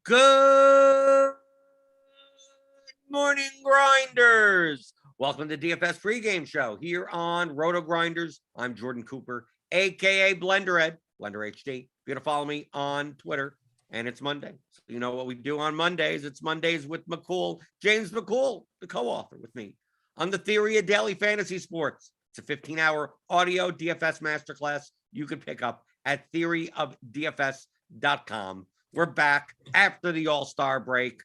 Good morning, grinders. Welcome to DFS pregame show here on RotoGrinders. I'm Jordan Cooper, aka Blenderhead, Blender HD. If you're gonna follow me on Twitter, and it's Monday. So you know what we do on Mondays. It's Mondays with McCool. James McCool, the co-author with me on the Theory of Daily Fantasy Sports. It's a 15-hour audio DFS masterclass you can pick up at theoryofdfs.com. We're back after the All-Star break,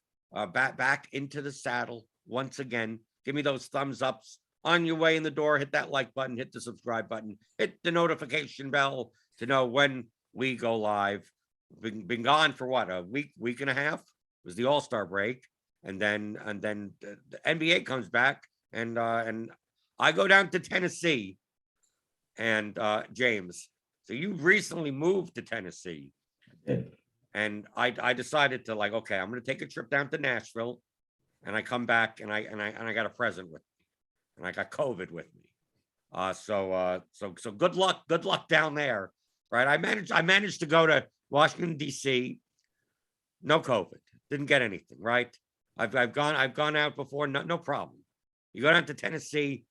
back into the saddle once again. Give me those thumbs ups on your way in the door. Hit that like button, hit the subscribe button, hit the notification bell to know when we go live. Been gone for what, a week and a half? It was the All-Star break, and then the NBA comes back, and I go down to Tennessee, and James. So you recently moved to Tennessee. And I decided to, like, okay, I'm going to take a trip down to Nashville, and I come back and I got a present with me, and I got COVID with me. So good luck down there, right? I managed to go to Washington D.C. No COVID, didn't get anything, right? I've gone out before, no problem. You go down to Tennessee,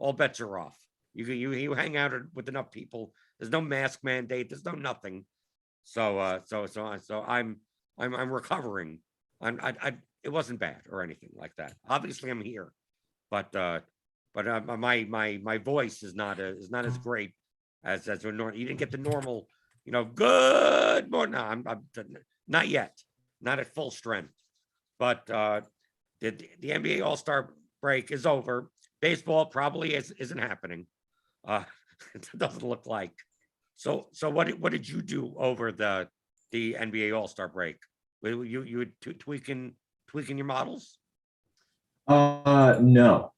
all bets are off. You hang out with enough people. There's no mask mandate. There's no nothing. So I'm recovering. It wasn't bad or anything like that. Obviously, I'm here, but my voice is not as great as normal. You didn't get the normal, good morning. No, I'm not yet, not at full strength. But the NBA All-Star break is over. Baseball probably isn't happening. It doesn't look like. So what did you do over the NBA All-Star break? You were tweaking your models? No,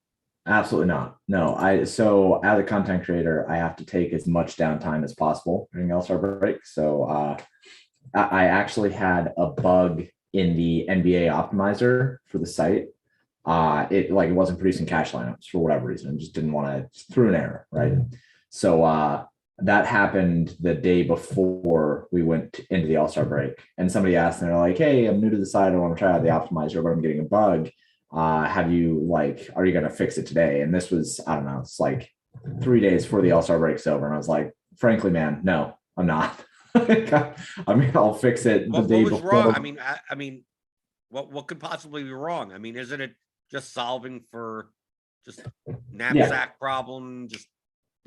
absolutely not. No, so as a content creator, I have to take as much downtime as possible during the All-Star break. So I actually had a bug in the NBA optimizer for the site. It wasn't producing cash lineups for whatever reason. I just didn't want to, through an error, right? So that happened the day before we went into the All-Star break. And somebody asked, and they're like, hey, I'm new to the site. I want to try out the optimizer, but I'm getting a bug. Are you going to fix it today? And this was, I don't know, it's like 3 days before the All-Star break's over. And I was like, frankly, man, no, I'm not. I'll fix it the day before. Wrong? I mean, what could possibly be wrong? I mean, isn't it just solving for just knapsack problem? Just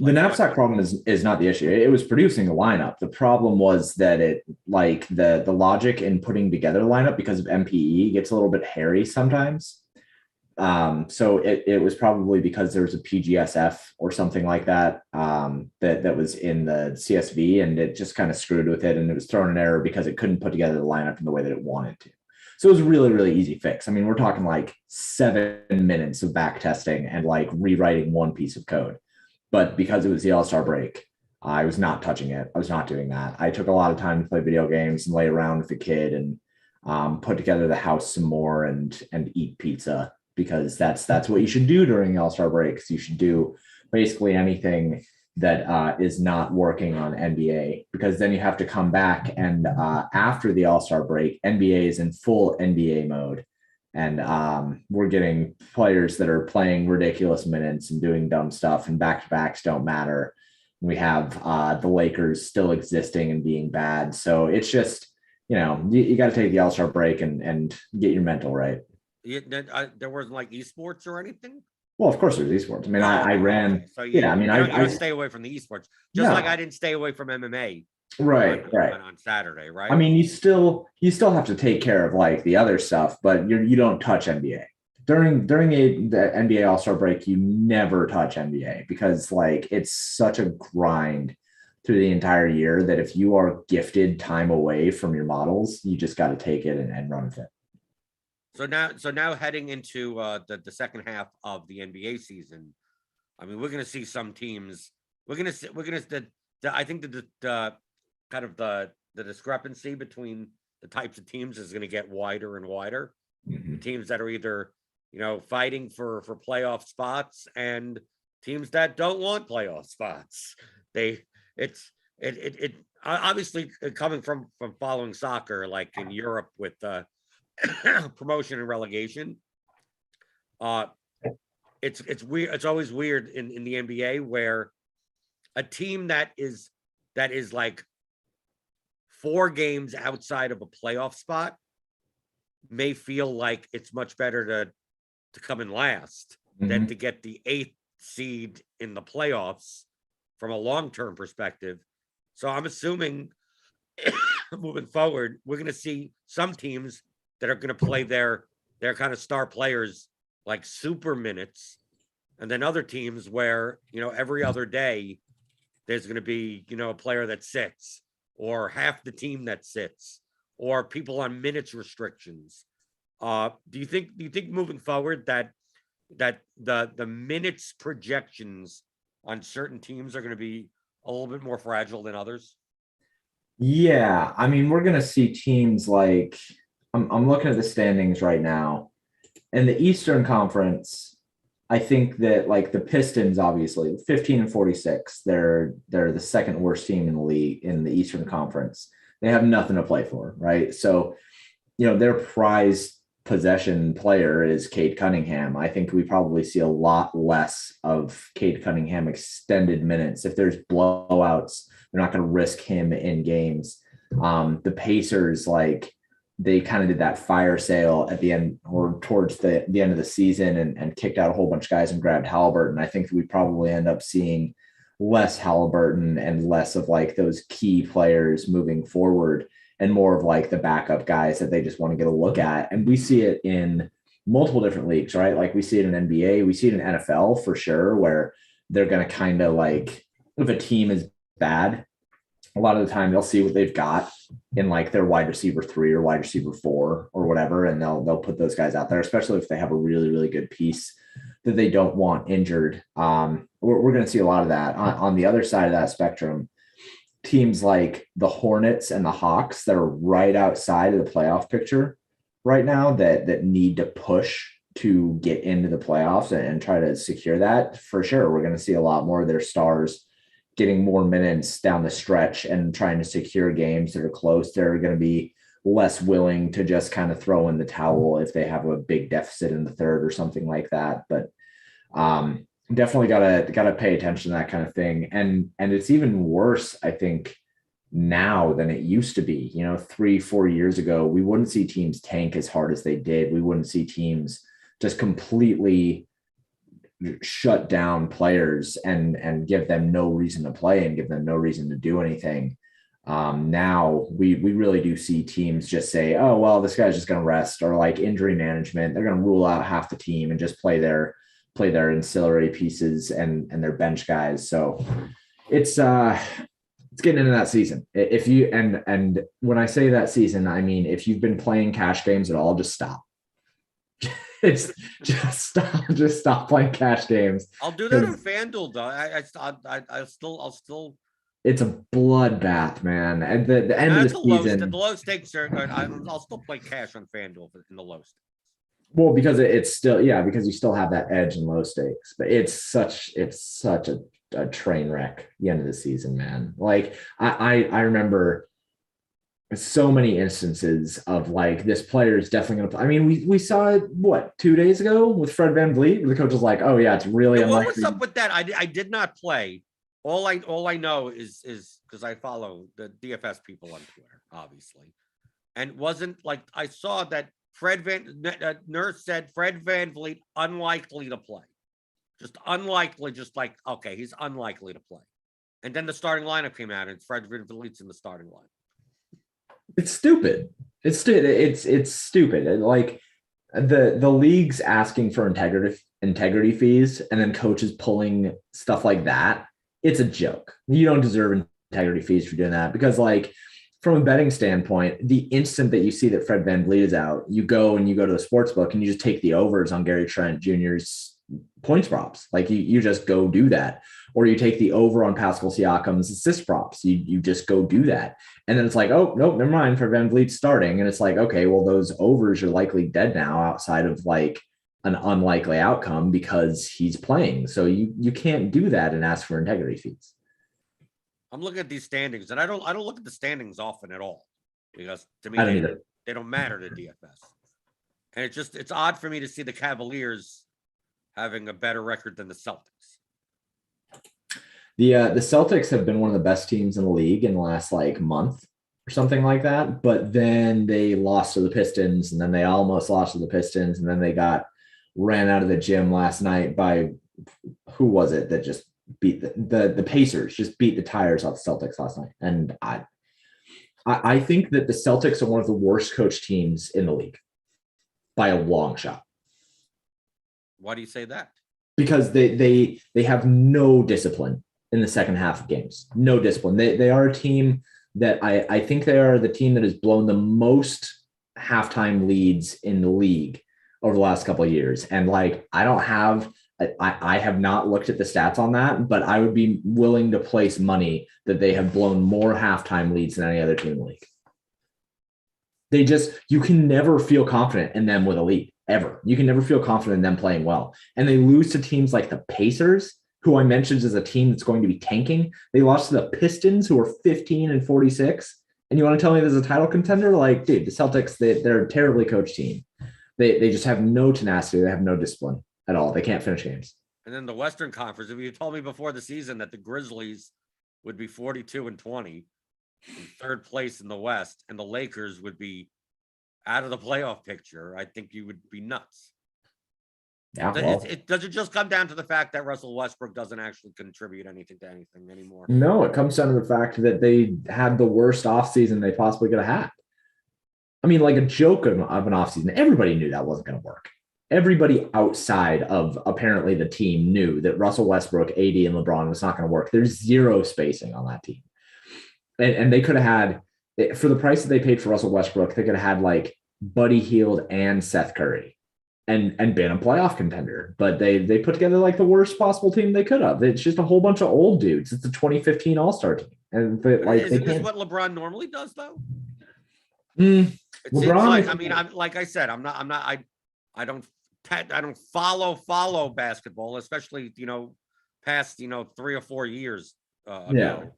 the knapsack problem is not the issue. It was producing the lineup. The problem was that it, like, the logic in putting together the lineup because of MPE gets a little bit hairy sometimes. So it was probably because there was a PGSF or something like that that was in the CSV, and it just kind of screwed with it, and it was thrown an error because it couldn't put together the lineup in the way that it wanted to. So it was a really, really easy fix. I mean, we're talking like 7 minutes of back testing and like rewriting one piece of code. But because it was the All-Star break, I was not touching it. I was not doing that. I took a lot of time to play video games and lay around with the kid and put together the house some more and eat pizza, because that's what you should do during the All-Star break. You should do basically anything that is not working on NBA, because then you have to come back and after the All-Star break, NBA is in full NBA mode. And we're getting players that are playing ridiculous minutes and doing dumb stuff, and back-to-backs don't matter. We have the Lakers still existing and being bad. So it's just, you got to take the All-Star break and get your mental right. There wasn't like esports or anything? Well, of course there's esports. I mean, I ran. So I stay away from the esports, just like I didn't stay away from MMA. Right. On Saturday, right? I mean, you still have to take care of like the other stuff, but you don't touch NBA during the NBA All-Star break. You never touch NBA because like it's such a grind through the entire year that if you are gifted time away from your models, you just got to take it and run with it. So now heading into the second half of the NBA season, I mean, we're going to see some teams. I think the kind of the discrepancy between the types of teams is going to get wider and wider. Mm-hmm. Teams that are either, fighting for playoff spots and teams that don't want playoff spots. obviously coming from following soccer, like in Europe with promotion and relegation, uh, it's weird. It's always weird in the NBA where a team that is like 4 games outside of a playoff spot may feel like it's much better to come in last than to get the 8th seed in the playoffs from a long-term perspective. So I'm assuming moving forward, we're going to see some teams that are going to play their kind of star players like super minutes, and then other teams where, every other day there's going to be, a player that sits, or half the team that sits, or people on minutes restrictions. Do you think moving forward that the minutes projections on certain teams are going to be a little bit more fragile than others? Yeah, I mean, we're gonna see teams like I'm looking at the standings right now. In the Eastern Conference, I think that like the Pistons, obviously 15 and 46, they're the second worst team in the league in the Eastern Conference. They have nothing to play for, right? So, their prized possession player is Cade Cunningham. I think we probably see a lot less of Cade Cunningham extended minutes. If there's blowouts, they're not going to risk him in games. The Pacers, like, they kind of did that fire sale at the end or towards the end of the season and kicked out a whole bunch of guys and grabbed Halliburton. I think we probably end up seeing less Halliburton and less of like those key players moving forward and more of like the backup guys that they just want to get a look at. And we see it in multiple different leagues, right? Like we see it in NBA, we see it in NFL for sure, where they're going to kind of like, if a team is bad, a lot of the time they'll see what they've got in like their wide receiver 3 or wide receiver 4 or whatever, and they'll put those guys out there, especially if they have a really, really good piece that they don't want injured. We're going to see a lot of that. On the other side of that spectrum, teams like the Hornets and the Hawks that are right outside of the playoff picture right now that need to push to get into the playoffs and try to secure that, for sure. We're going to see a lot more of their stars getting more minutes down the stretch and trying to secure games that are close. They're going to be less willing to just kind of throw in the towel if they have a big deficit in the third or something like that. But definitely gotta pay attention to that kind of thing. And it's even worse, I think, now than it used to be. 3-4 years ago, we wouldn't see teams tank as hard as they did. We wouldn't see teams just completely shut down players and give them no reason to play and give them no reason to do anything. Now we really do see teams just say, oh, well, this guy's just going to rest, or like injury management. They're going to rule out half the team and just play their ancillary pieces and their bench guys. So it's getting into that season. If you, and when I say that season, I mean, if you've been playing cash games at all, just stop. It's just stop playing cash games. I'll do that on FanDuel though. I'll still. It's a bloodbath, man. At the end of the season, the low stakes are. I'll still play cash on FanDuel in the low stakes. Well, because it's still, because you still have that edge in low stakes, but it's such a train wreck the end of the season, man. Like I remember so many instances of like, this player is definitely going to play. I mean, we saw it, 2 days ago with Fred VanVleet, where the coach was like, oh yeah, it's really unlikely. What's up with that? I did not play. All I know is because I follow the DFS people on Twitter, obviously. And wasn't like, I saw that Nurse said Fred VanVleet unlikely to play. Just unlikely, just like, okay, he's unlikely to play. And then the starting lineup came out and Fred VanVleet's in the starting line. It's stupid. It's stupid. Like the league's asking for integrity fees, and then coaches pulling stuff like that. It's a joke. You don't deserve integrity fees for doing that, because like, from a betting standpoint, the instant that you see that Fred VanVleet is out, you go to the sports book and you just take the overs on Gary Trent Jr.'s points props. Like you just go do that. Or you take the over on Pascal Siakam's assist props. You just go do that. And then it's like, oh, nope, never mind, Fred VanVleet's starting. And it's like, okay, well, those overs are likely dead now outside of like an unlikely outcome because he's playing. So you can't do that and ask for integrity fees. I'm looking at these standings, and I don't look at the standings often at all, because to me I don't either. they don't matter to DFS. And it's odd for me to see the Cavaliers having a better record than the Celtics. The Celtics have been one of the best teams in the league in the last like month or something like that. But then they lost to the Pistons, and then they almost lost to the Pistons, and then they got ran out of the gym last night by who was it that just beat the Pacers, just beat the tires off the Celtics last night. And I think that the Celtics are one of the worst coached teams in the league by a long shot. Why do you say that? Because they have no discipline in the second half of games. No discipline. They are a team that I think they are the team that has blown the most halftime leads in the league over the last couple of years. And like, I have not looked at the stats on that, but I would be willing to place money that they have blown more halftime leads than any other team in the league. You can never feel confident in them with a lead, ever. You can never feel confident in them playing well. And they lose to teams like the Pacers, who I mentioned as a team that's going to be tanking. They lost to the Pistons, who are 15-46. And you want to tell me there's a title contender? Like, dude, the Celtics, they're a terribly coached team. They just have no tenacity. They have no discipline at all. They can't finish games. And then the Western Conference, if you told me before the season that the Grizzlies would be 42-20 in third place in the West, and the Lakers would be out of the playoff picture, I think you would be nuts. Yeah, does it just come down to the fact that Russell Westbrook doesn't actually contribute anything to anything anymore? No, it comes down to the fact that they had the worst offseason they possibly could have had. I mean, like a joke of an offseason. Everybody knew that wasn't going to work. Everybody outside of apparently the team knew that Russell Westbrook, AD, and LeBron was not going to work. There's zero spacing on that team. And they could have had, for the price that they paid for Russell Westbrook, they could have had like Buddy Hield and Seth Curry and been a playoff contender. But they put together like the worst possible team they could have. It's just a whole bunch of old dudes. It's the 2015 All-Star team. And like, isn't this what LeBron normally does, though? LeBron, seems like, I mean, I'm like I said, I don't follow basketball, especially past 3 or 4 years ago.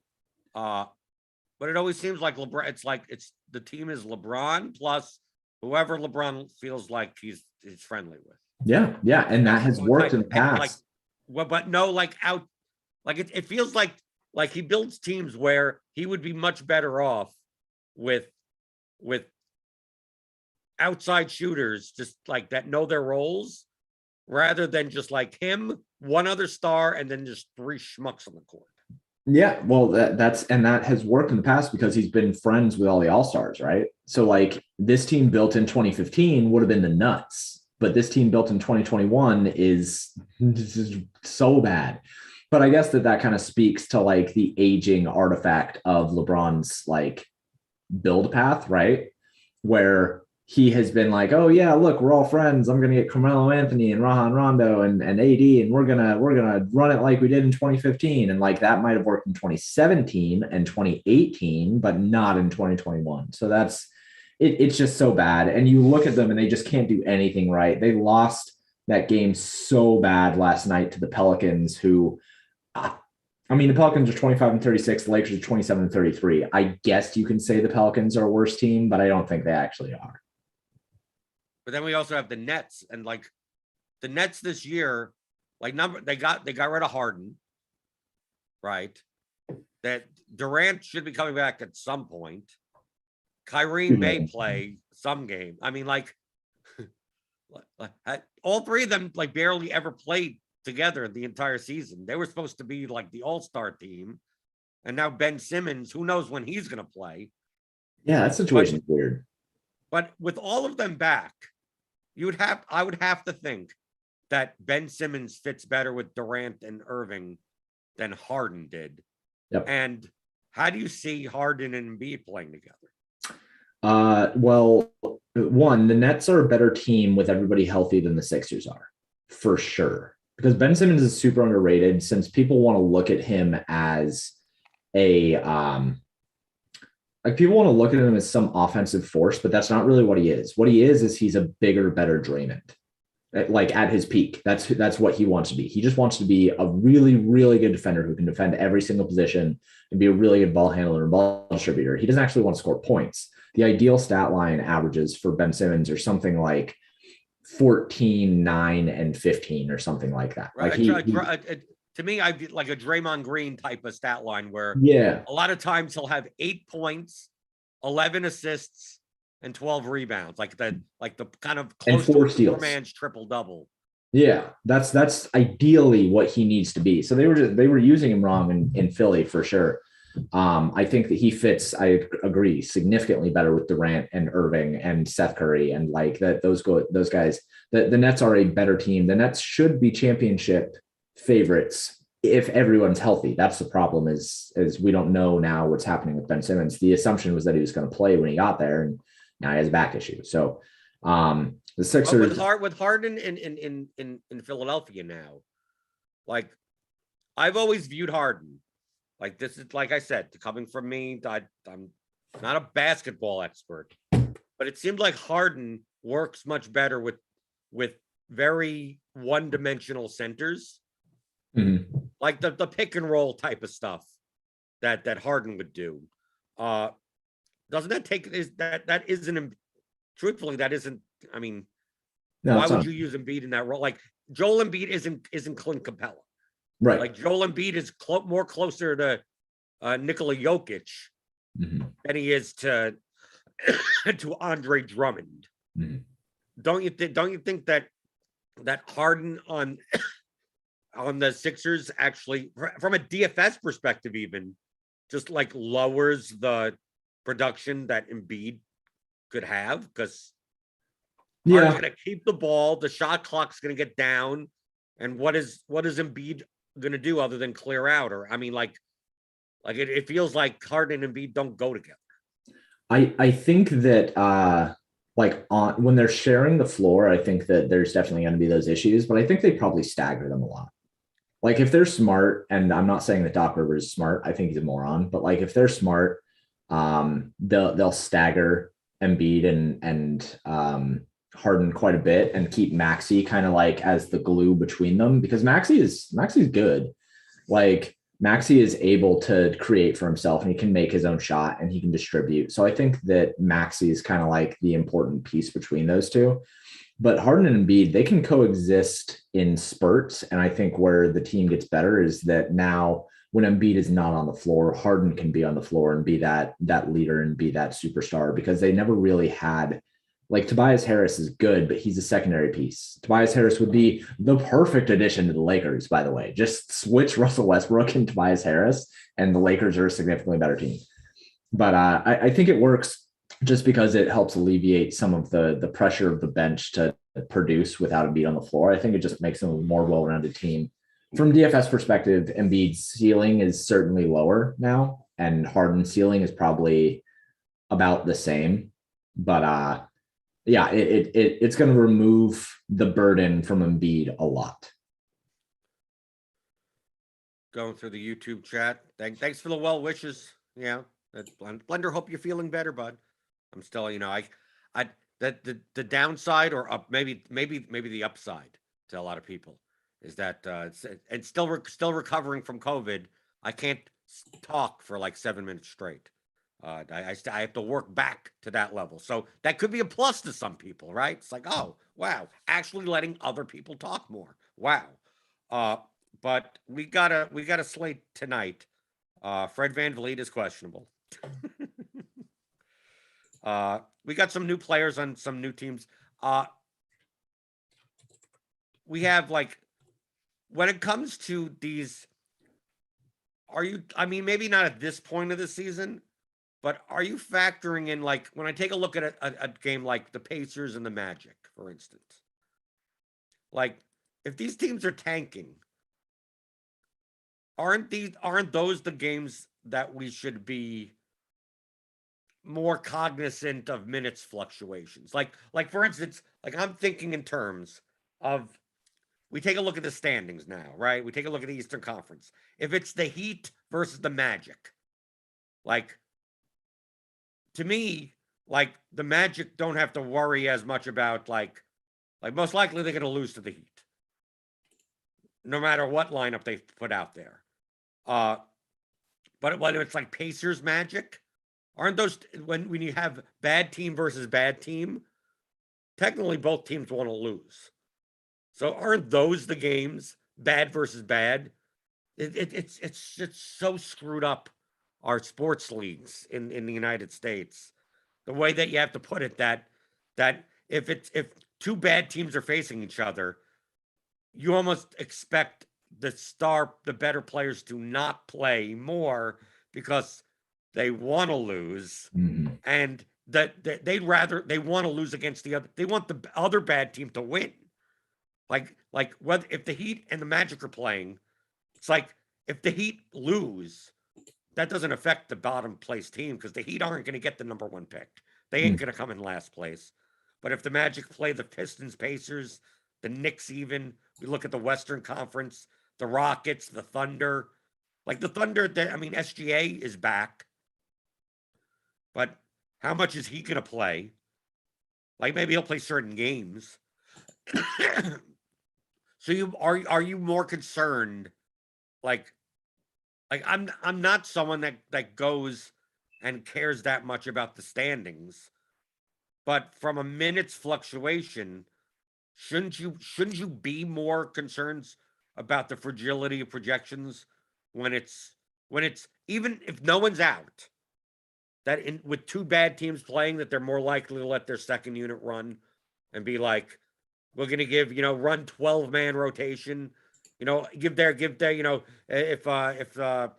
But it always seems like LeBron. It's the team is LeBron plus whoever LeBron feels like he's friendly with. Yeah, and that has worked in the past. But no, it feels like he builds teams where he would be much better off with outside shooters, just like that know their roles, rather than just like him, one other star, and then just 3 schmucks on the court. Yeah, well, that has worked in the past because he's been friends with all the All-Stars, right? So like this team built in 2015 would have been the nuts, but this team built in 2021 is so bad. But I guess that kind of speaks to like the aging artifact of LeBron's like build path, right? Where he has been like, oh yeah, look, we're all friends. I'm gonna get Carmelo Anthony and Rajon Rondo and AD, and we're gonna run it like we did in 2015. And like that might have worked in 2017 and 2018, but not in 2021. So that's it's just so bad. And you look at them and they just can't do anything right. They lost that game so bad last night to the Pelicans, who I mean, the Pelicans are 25-36, the Lakers are 27-33. I guess you can say the Pelicans are a worse team, but I don't think they actually are. But then we also have the Nets, and like the Nets this year, like they got rid of Harden, right? That Durant should be coming back at some point. Kyrie may play some game. I mean, like all 3 of them like barely ever played together the entire season. They were supposed to be like the all-star team, and now Ben Simmons, who knows when he's going to play. Yeah, that situation's weird. But with all of them back, I would have to think that Ben Simmons fits better with Durant and Irving than Harden did. Yep. And how do you see Harden and Embiid playing together? Well, one, the Nets are a better team with everybody healthy than the Sixers are, for sure. Because Ben Simmons is super underrated, since people want to look at him as people want to look at him as some offensive force, but that's not really what he is. What he is he's a bigger, better Draymond. like at his peak. That's what he wants to be. He just wants to be a really, really good defender who can defend every single position and be a really good ball handler and ball distributor. He doesn't actually want to score points. The ideal stat line averages for Ben Simmons are something like 14, 9, and 15 or something like that. Right. Like To me, I like a Draymond Green type of stat line where yeah. a lot of times he'll have 8 points, 11 assists, and 12 rebounds, like the kind of And close to 4 a steals. man's triple double. Yeah, that's ideally what he needs to be. So they were using him wrong in Philly for sure. I think that he fits, I agree, significantly better with Durant and Irving and Seth Curry and like that those guys. The Nets are a better team. The Nets should be championship favorites if everyone's healthy. That's the problem is we don't know now what's happening with Ben Simmons. The assumption was that he was going to play when he got there, and now he has a back issue. So the Sixers with Harden in Philadelphia now, like I've always viewed Harden. Like this is like I said, coming from me, I'm not a basketball expert, but it seemed like Harden works much better with very one-dimensional centers, like the pick and roll type of stuff that Harden would do. Doesn't that take that isn't truthfully that isn't? I mean, no, why would you use Embiid in that role? Like Joel Embiid isn't Clint Capella. right? Like Joel Embiid is more closer to Nikola Jokic than he is to to Andre Drummond. Don't you think that Harden on the Sixers actually, from a DFS perspective, even just like lowers the production that Embiid could have, because Harden's going to keep the ball, the shot clock's going to get down, and what is Embiid going to do other than clear out? Or I mean, like it feels like Harden and Embiid don't go together. I think that like when they're sharing the floor, I think that there's definitely going to be those issues, but I think they probably stagger them a lot. Like if they're smart, and I'm not saying that Doc Rivers is smart, I think he's a moron, but like if they're smart, they'll stagger Embiid and Harden quite a bit and keep Maxey kind of like as the glue between them, because Maxey's good. Like Maxey is able to create for himself and he can make his own shot and he can distribute. So I think that Maxey is kind of like the important piece between those two. But Harden and Embiid, they can coexist in spurts. And I think where the team gets better is that now when Embiid is not on the floor, Harden can be on the floor and be that leader and be that superstar, because they never really had, like Tobias Harris is good, but he's a secondary piece. Tobias Harris would be the perfect addition to the Lakers, by the way. Just switch Russell Westbrook and Tobias Harris, and the Lakers are a significantly better team. But I think it works just because it helps alleviate some of the pressure of the bench to produce without Embiid on the floor. I think it just makes them a more well-rounded team. From DFS perspective, Embiid's ceiling is certainly lower now, and Harden's ceiling is probably about the same. But yeah, it's going to remove the burden from Embiid a lot. Going through the YouTube chat. Thanks for the well wishes. Yeah, Blender. Hope you're feeling better, bud. I'm still, the downside, or up, maybe the upside to a lot of people is that it's still recovering from COVID. I can't talk for like 7 minutes straight. I have to work back to that level. So that could be a plus to some people, right? It's like, oh, wow, actually letting other people talk more. Wow. But we got a slate tonight. Fred VanVleet is questionable. We got some new players on some new teams. We have, like, when it comes to these, maybe not at this point of the season, but are you factoring in, like, when I take a look at a game like the Pacers and the Magic, for instance, like, if these teams are tanking, aren't those the games that we should be more cognizant of minutes fluctuations? Like for instance, like I'm thinking in terms of, we take a look at the standings now, right? We take a look at the Eastern Conference. If it's the Heat versus the Magic, like, to me, like the Magic don't have to worry as much about like Like most likely they're going to lose to the Heat, no matter what lineup they put out there. But when it's like Pacers Magic, aren't those when you have bad team versus bad team? Technically, both teams want to lose. So aren't those the games, bad versus bad? It's so screwed up, our sports leagues in the United States. The way that you have to put it, that if two bad teams are facing each other, you almost expect the better players to not play more because they want to lose, and that they want to lose against the other. They want the other bad team to win. Like whether if the Heat and the Magic are playing, it's like if the Heat lose, that doesn't affect the bottom place team because the Heat aren't going to get the number 1 pick. They ain't going to come in last place. But if the Magic play the Pistons, Pacers, the Knicks, even we look at the Western Conference, the Rockets, the Thunder, like the Thunder. I mean, SGA is back, but how much is he going to play? Like maybe he'll play certain games. So are you more concerned? Like I'm not someone that goes and cares that much about the standings, but from a minutes fluctuation, shouldn't you be more concerned about the fragility of projections when it's even if no one's out, that with two bad teams playing, that they're more likely to let their second unit run and be like, we're going to give, run 12-man rotation, give their, if the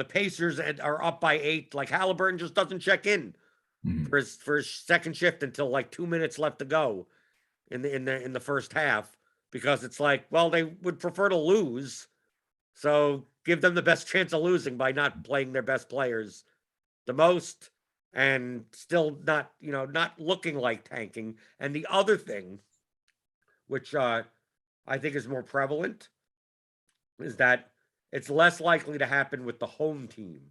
Pacers are up by 8, like Halliburton just doesn't check in for his second shift until like 2 minutes left to go in the first half, because it's like, well, they would prefer to lose. So give them the best chance of losing by not playing their best players the most and still not looking like tanking. And the other thing, which I think is more prevalent, is that it's less likely to happen with the home team.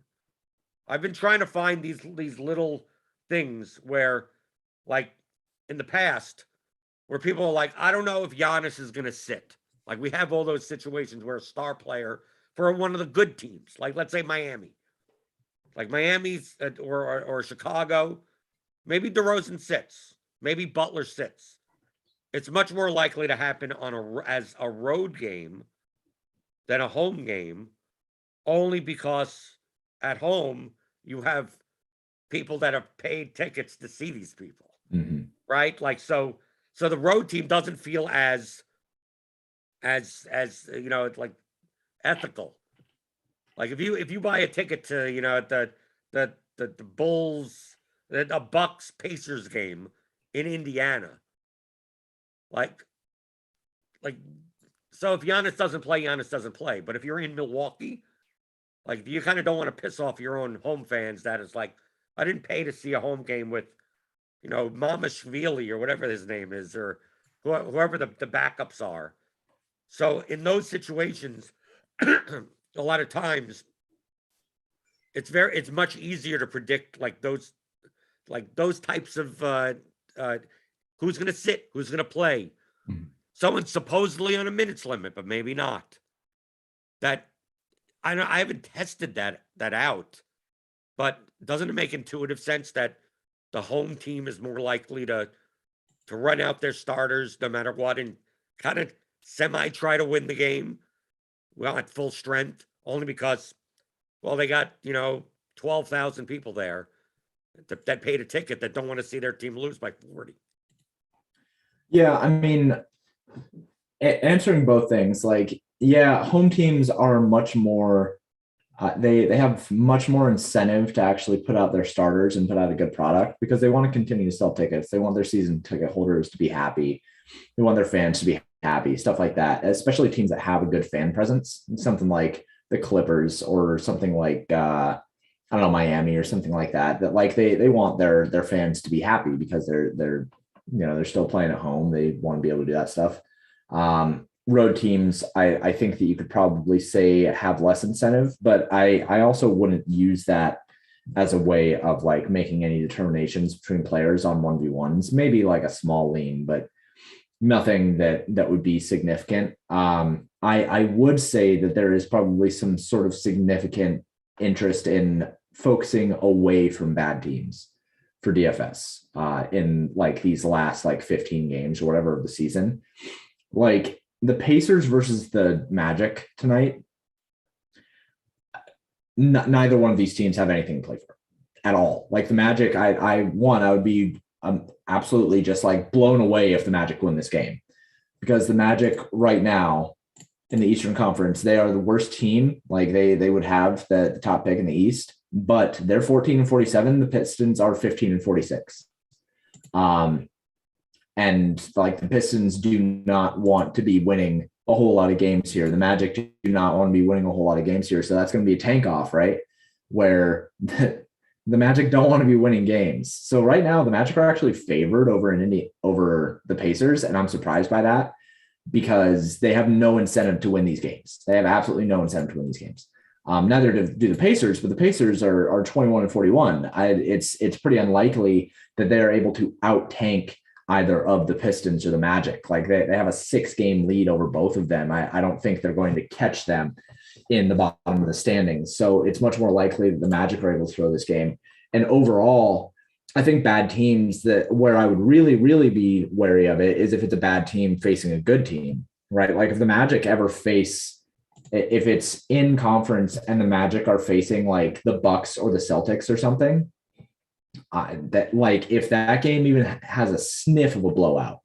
I've been trying to find these little things where, like in the past, where people are like, I don't know if Giannis is going to sit. Like we have all those situations where a star player for one of the good teams, like let's say Miami, like Miami's or Chicago, maybe DeRozan sits, maybe Butler sits. It's much more likely to happen as a road game than a home game, only because at home you have people that have paid tickets to see these people, right? Like so the road team doesn't feel as it's like ethical. Like if you buy a ticket to the Bulls, the Bucks Pacers game in Indiana, like so if Giannis doesn't play, Giannis doesn't play. But if you're in Milwaukee, like you kind of don't want to piss off your own home fans. That is like, I didn't pay to see a home game with, Mamashvili or whatever his name is, or whoever the backups are. So in those situations, a lot of times it's much easier to predict those types of who's going to sit, who's going to play. Someone's supposedly on a minutes limit, but maybe not. That I haven't tested that out, but doesn't it make intuitive sense that the home team is more likely to run out their starters no matter what and kind of semi try to win the game, well, at full strength, only because, well, they got 12,000 people there that paid a ticket that don't want to see their team lose by 40. Yeah, I mean, answering both things, like, yeah, home teams are much more, they have much more incentive to actually put out their starters and put out a good product because they want to continue to sell tickets. They want their season ticket holders to be happy. They want their fans to be happy, stuff like that, especially teams that have a good fan presence, something like the Clippers or something like, I don't know, Miami or something like that like they want their fans to be happy because they're still playing at home. They want to be able to do that stuff. Road teams, I think that you could probably say have less incentive, but I also wouldn't use that as a way of like making any determinations between players on 1v1s, maybe like a small lean, but nothing that would be significant. I would say that there is probably some sort of significant interest in focusing away from bad teams for DFS in like these last like 15 games or whatever of the season. Like the Pacers versus the Magic tonight, neither one of these teams have anything to play for at all. Like the Magic, I would be absolutely just like blown away if the Magic win this game, because the Magic right now in the Eastern Conference, they are the worst team. Like they would have the top pick in the East, but they're 14-47. The Pistons are 15-46. And like the Pistons do not want to be winning a whole lot of games here. The Magic do not want to be winning a whole lot of games here. So that's going to be a tank off, right? Where the Magic don't want to be winning games. So right now the Magic are actually favored over the Pacers. And I'm surprised by that, because they have no incentive to win these games. They have absolutely no incentive to win these games. Neither do the Pacers, but the Pacers are 21-41. It's pretty unlikely that they are able to out tank either of the Pistons or the Magic. Like they have a 6-game lead over both of them. I don't think they're going to catch them in the bottom of the standings. So it's much more likely that the Magic are able to throw this game. And overall, I think bad teams, that where I would really, really be wary of it is if it's a bad team facing a good team, right? Like if the Magic ever face, if it's in conference and the Magic are facing like the Bucks or the Celtics or something, that like if that game even has a sniff of a blowout,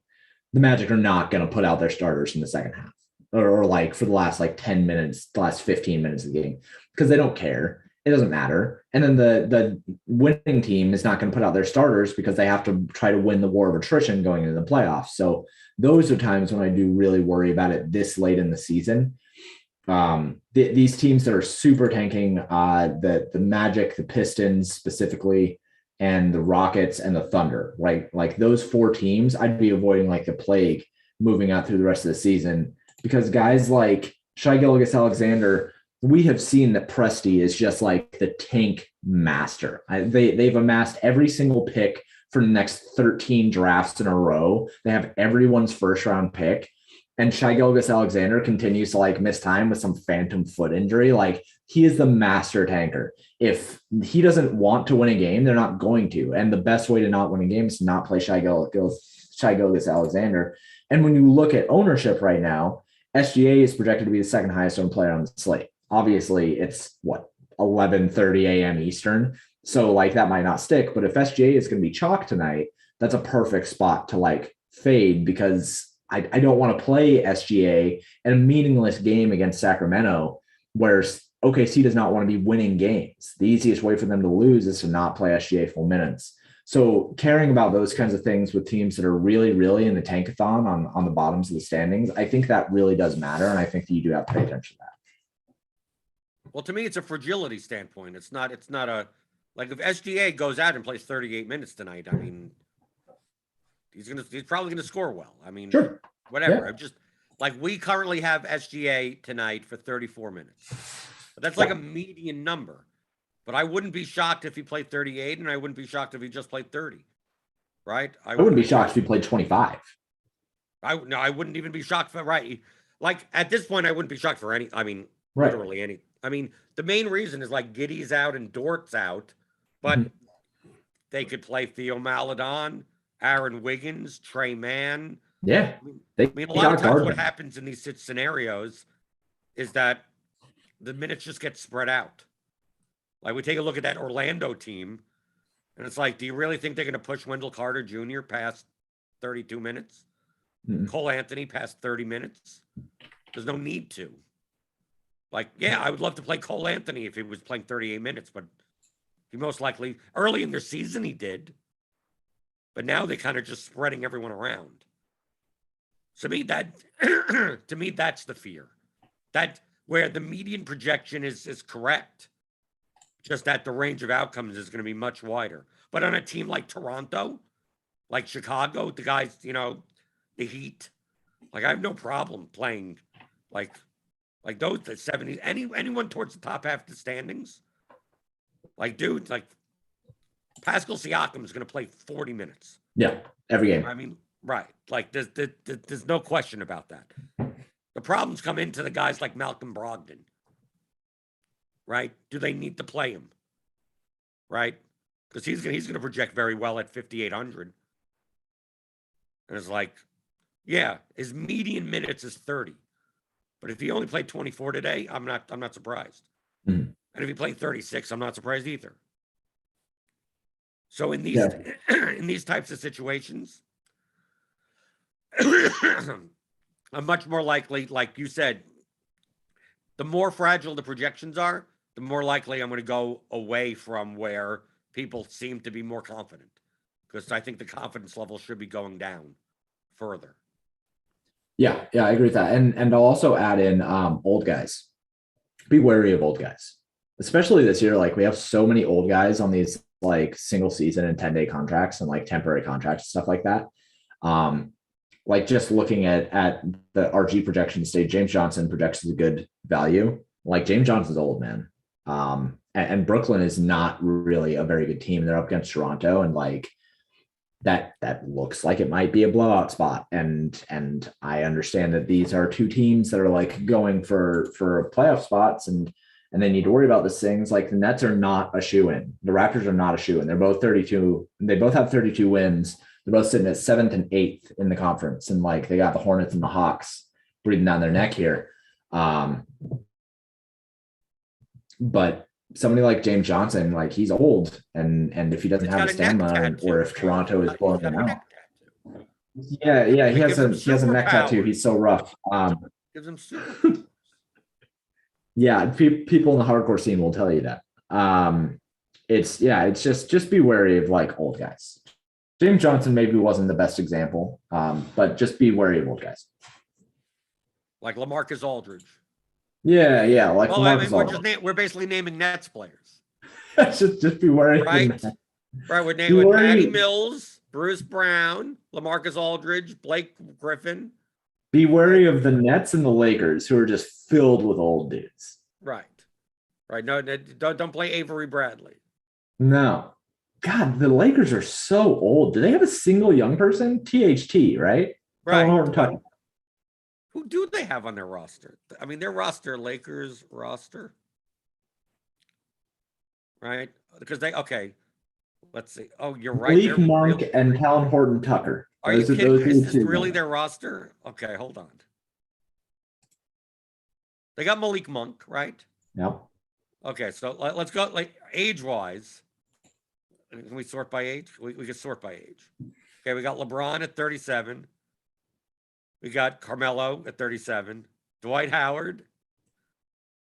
the Magic are not going to put out their starters in the second half or like for the last like 10 minutes, the last 15 minutes of the game, because they don't care. It doesn't matter. And then the winning team is not going to put out their starters because they have to try to win the war of attrition going into the playoffs. So those are times when I do really worry about it this late in the season. These teams that are super tanking, the Magic, the Pistons specifically, and the Rockets and the Thunder, right? Like those 4 teams, I'd be avoiding like the plague moving out through the rest of the season, because guys like Shai Gilgeous-Alexander, we have seen that Presti is just like the tank master. They've amassed every single pick for the next 13 drafts in a row. They have everyone's first round pick. And Shai Gilgeous-Alexander continues to like miss time with some phantom foot injury. Like he is the master tanker. If he doesn't want to win a game, they're not going to. And the best way to not win a game is to not play Shai Gilgeous-Alexander. And when you look at ownership right now, SGA is projected to be the second highest owned player on the slate. Obviously, it's 11:30 a.m. Eastern. So like that might not stick. But if SGA is going to be chalk tonight, that's a perfect spot to like fade, because I don't want to play SGA in a meaningless game against Sacramento where OKC does not want to be winning games. The easiest way for them to lose is to not play SGA full minutes. So caring about those kinds of things with teams that are really, really in the tankathon on the bottoms of the standings, I think that really does matter. And I think that you do have to pay attention to that. Well, to me, it's a fragility standpoint. It's not a, like if SGA goes out and plays 38 minutes tonight, I mean, he's probably gonna score well. I mean, sure. Whatever. Yeah. I'm just like, we currently have SGA tonight for 34 minutes. But that's like a median number. But I wouldn't be shocked if he played 38, and I wouldn't be shocked if he just played 30. Right? I wouldn't be shocked if he played 25. I wouldn't even be shocked for right. Like at this point, I wouldn't be shocked for any. I mean, literally any. I mean, the main reason is like Giddey's out and Dort's out, but they could play Theo Maledon, Aaron Wiggins, Trey Mann. Yeah. I mean, a lot of times what happens in these scenarios is that the minutes just get spread out. Like we take a look at that Orlando team, and it's like, do you really think they're going to push Wendell Carter Jr. past 32 minutes? Cole Anthony past 30 minutes? There's no need to. Like, yeah, I would love to play Cole Anthony if he was playing 38 minutes, but he most likely, early in their season, he did. But now they're kind of just spreading everyone around. So to me, that's the fear. That where the median projection is correct. Just that the range of outcomes is going to be much wider. But on a team like Toronto, like Chicago, the guys, the Heat, like I have no problem playing like those the 70s. Anyone towards the top half of the standings. Like, dude, like Pascal Siakam is going to play 40 minutes. Yeah, every game. I mean, Right. Like there's no question about that. The problems come into the guys like Malcolm Brogdon. Right? Do they need to play him? Right? Because he's gonna project very well at 5,800. And it's like, yeah, his median minutes is 30. But if he only played 24 today, I'm not surprised. Mhm. And if he played 36, I'm not surprised either. So in these Yeah. in these types of situations, I'm much more likely, like you said, the more fragile the projections are, the more likely I'm going to go away from where people seem to be more confident. Because I think the confidence level should be going down further. Yeah, I agree with that. And I'll also add in old guys. Be wary of old guys, especially this year. Like we have so many old guys on these like single season and 10-day contracts and like temporary contracts and stuff like that. Like just looking at the RG projection stage, James Johnson projects as a good value. Like James Johnson's old, man. And Brooklyn is not really a very good team. They're up against Toronto, and like that looks like it might be a blowout spot. And I understand that these are two teams that are like going for playoff spots, and they need to worry about these things. Like the Nets are not a shoe-in. The Raptors are not a shoe-in. They're both 32. They both have 32 wins. They're both sitting at 7th and 8th in the conference. And like they got the Hornets and the Hawks breathing down their neck here. But somebody like James Johnson, like he's old, and if he doesn't have a stamina, or if Toronto is blowing him out. Yeah, he has a neck tattoo. He's so rough. Gives him super. Yeah, people in the hardcore scene will tell you that. It's just be wary of like old guys. James Johnson maybe wasn't the best example, but just be wary of old guys. Like LaMarcus Aldridge. Yeah. Like well, I mean, we're basically naming Nets players. just be wary. Right. Right. We're naming Patty Mills, Bruce Brown, LaMarcus Aldridge, Blake Griffin. Be wary of the Nets and the Lakers, who are just filled with old dudes. Right. No, don't play Avery Bradley. No. God, the Lakers are so old. Do they have a single young person? THT, right? Right. Who do they have on their roster? I mean, their roster, Lakers roster. Right? Because let's see. Oh, you're right. Malik Monk and Talon Horton Tucker. Are you kidding? Is this really their roster? Okay, hold on. They got Malik Monk, right? Yep. Okay, so let's go like age-wise. Can we sort by age? We can sort by age. Okay, we got LeBron at 37. We got Carmelo at 37. Dwight Howard,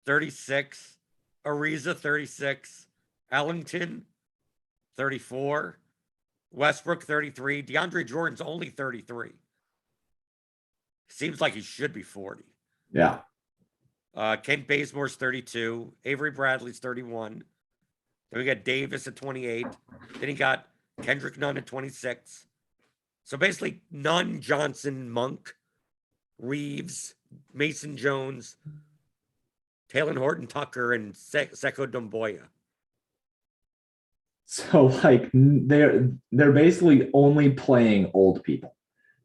36. Ariza, 36. Ellington, 34. Westbrook, 33. DeAndre Jordan's only 33. Seems like he should be 40. Yeah. Kent Bazemore's 32. Avery Bradley's 31. Then we got Davis at 28. Then he got Kendrick Nunn at 26. So basically, Nunn, Johnson, Monk, Reeves, Mason Jones, Taylor Horton Tucker, and Seko Doumbouya. So like they're basically only playing old people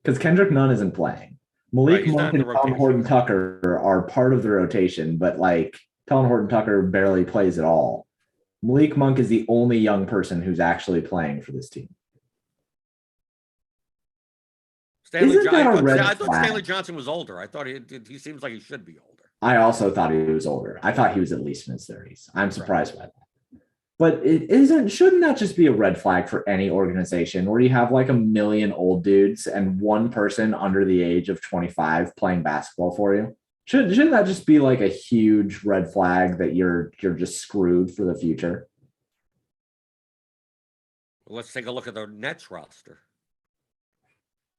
because Kendrick Nunn isn't playing. Malik Monk and Talon Horton Tucker are part of the rotation, but like Talon Horton Tucker barely plays at all. Malik Monk is the only young person who's actually playing for this team. I thought Stanley Johnson was older. I thought he seems like he should be older. I also thought he was older. I thought he was at least in his 30s. I'm surprised by that. But shouldn't that just be a red flag for any organization where you have like a million old dudes and one person under the age of 25 playing basketball for you? Shouldn't that just be like a huge red flag that you're just screwed for the future? Well, let's take a look at the Nets roster.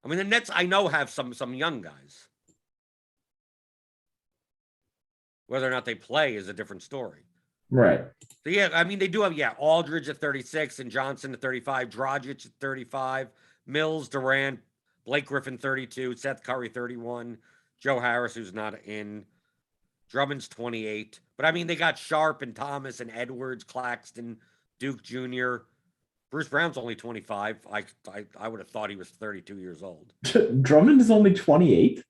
I mean, the Nets, I know, have some young guys. Whether or not they play is a different story. Right. So, yeah, I mean, they do have, Aldridge at 36 and Johnson at 35, Dragic at 35, Mills, Durant, Blake Griffin 32, Seth Curry 31, Joe Harris, who's not in, Drummond's 28. But, I mean, they got Sharp and Thomas and Edwards, Claxton, Duke Jr., Bruce Brown's only 25. I would have thought he was 32 years old. Drummond is only 28.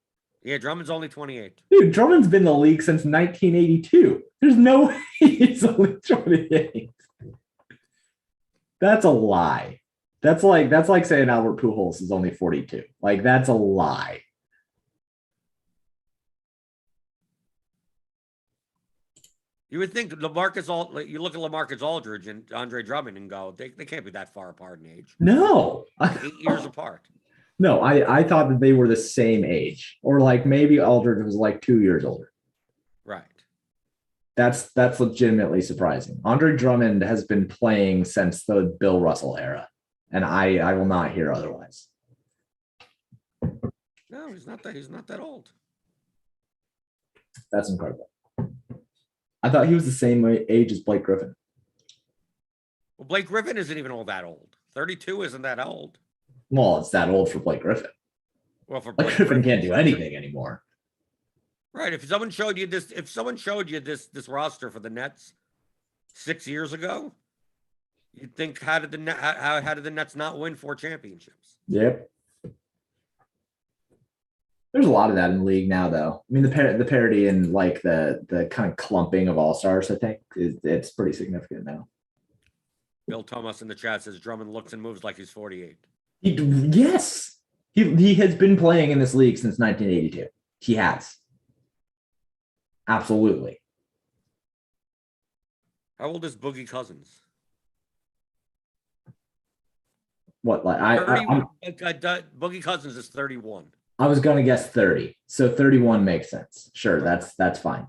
Yeah, Drummond's only 28. Dude, Drummond's been in the league since 1982. There's no way he's only 28. That's a lie. That's like saying Albert Pujols is only 42. Like, that's a lie. You would think LaMarcus you look at LaMarcus Aldridge and Andre Drummond and go, they can't be that far apart in age. No. 8 years apart. No, I thought that they were the same age. Or like maybe Aldridge was like 2 years older. Right. That's legitimately surprising. Andre Drummond has been playing since the Bill Russell era, and I will not hear otherwise. No, he's not that old. That's incredible. I thought he was the same age as Blake Griffin. Well, Blake Griffin isn't even all that old. 32 isn't that old. Well, it's that old for Blake Griffin. Well, for Blake Griffin can't do anything anymore. Right. If someone showed you this roster for the Nets 6 years ago, you'd think, how did the Nets not win 4 championships? Yep. There's a lot of that in the league now, though. I mean, the parity and like the kind of clumping of all-stars, I think, it's pretty significant now. Bill Thomas in the chat says Drummond looks and moves like he's 48. Yes. He has been playing in this league since 1982. He has. Absolutely. How old is Boogie Cousins? What? Like Boogie Cousins is 31. I was going to guess 30. So 31 makes sense. Sure, that's fine.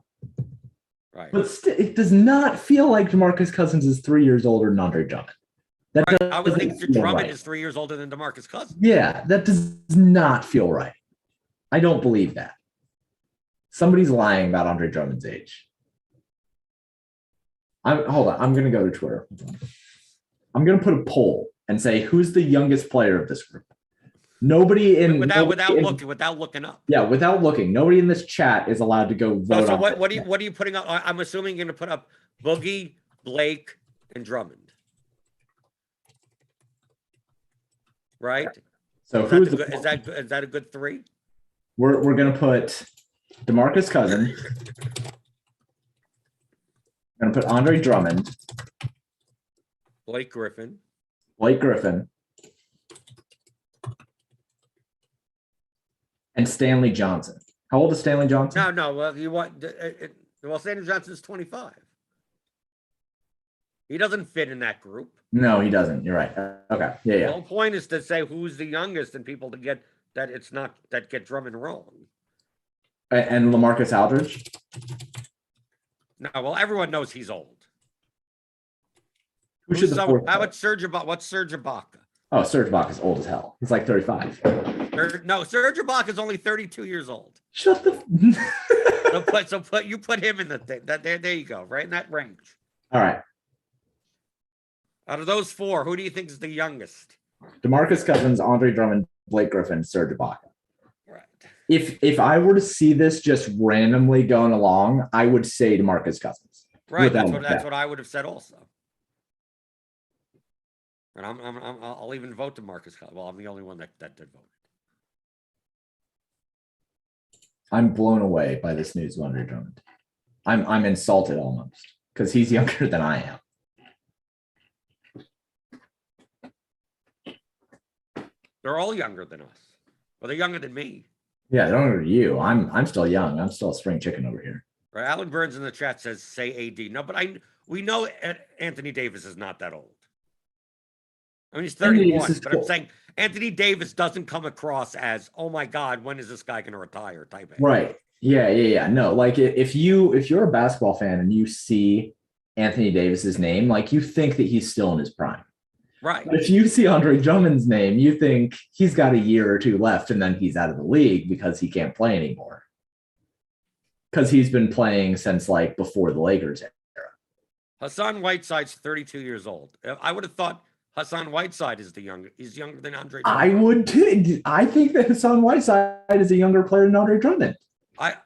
Right. But it does not feel like DeMarcus Cousins is 3 years older than Andre Drummond. Right. I would think Drummond is 3 years older than DeMarcus Cousins. Yeah, that does not feel right. I don't believe that. Somebody's lying about Andre Drummond's age. Hold on. I'm going to go to Twitter. I'm going to put a poll and say, who's the youngest player of this group? Nobody in without looking up. Yeah, without looking. Nobody in this chat is allowed to go vote. So what are you putting up? I'm assuming you're going to put up Boogie, Blake, and Drummond. Right? So is that a good 3? We're going to put DeMarcus Cousins. I'm going to put Andre Drummond. Blake Griffin. And Stanley Johnson. How old is Stanley Johnson? No. Well, Stanley Johnson's 25. He doesn't fit in that group. No, he doesn't. You're right. Okay. Yeah. The whole point is to say who's the youngest and people to get that get Drummond wrong. And LaMarcus Aldridge? No, well, everyone knows he's old. How about Serge Ibaka? What's Serge Ibaka? Oh, Serge Ibaka is old as hell. He's like 35. No, Serge Ibaka is only 32 years old. Shut the. You put him in the thing. There you go, right in that range. All right. Out of those 4, who do you think is the youngest? DeMarcus Cousins, Andre Drummond, Blake Griffin, Serge Ibaka. Right. If I were to see this just randomly going along, I would say DeMarcus Cousins. Right. That's what I would have said also. And I'll even vote DeMarcus Cousins. Well, I'm the only one that did vote. I'm blown away by this news of Andre Drummond. I'm insulted almost because he's younger than I am. They're all younger than us. Well, they're younger than me. Yeah, they're younger than you. I'm still young. I'm still a spring chicken over here. Right. Alan Burns in the chat says, say AD. No, but we know Anthony Davis is not that old. I mean, he's 31, but I'm saying Anthony Davis doesn't come across as, oh my God, when is this guy going to retire type of. Right. Yeah. No, like if you're a basketball fan and you see Anthony Davis's name, like you think that he's still in his prime. Right. But if you see Andre Drummond's name, you think he's got a year or 2 left and then he's out of the league because he can't play anymore. Because he's been playing since like before the Lakers era. Hassan Whiteside's 32 years old. I would have thought Hassan Whiteside is he's younger than Andre Drummond. I would too. I think that Hassan Whiteside is a younger player than Andre Drummond.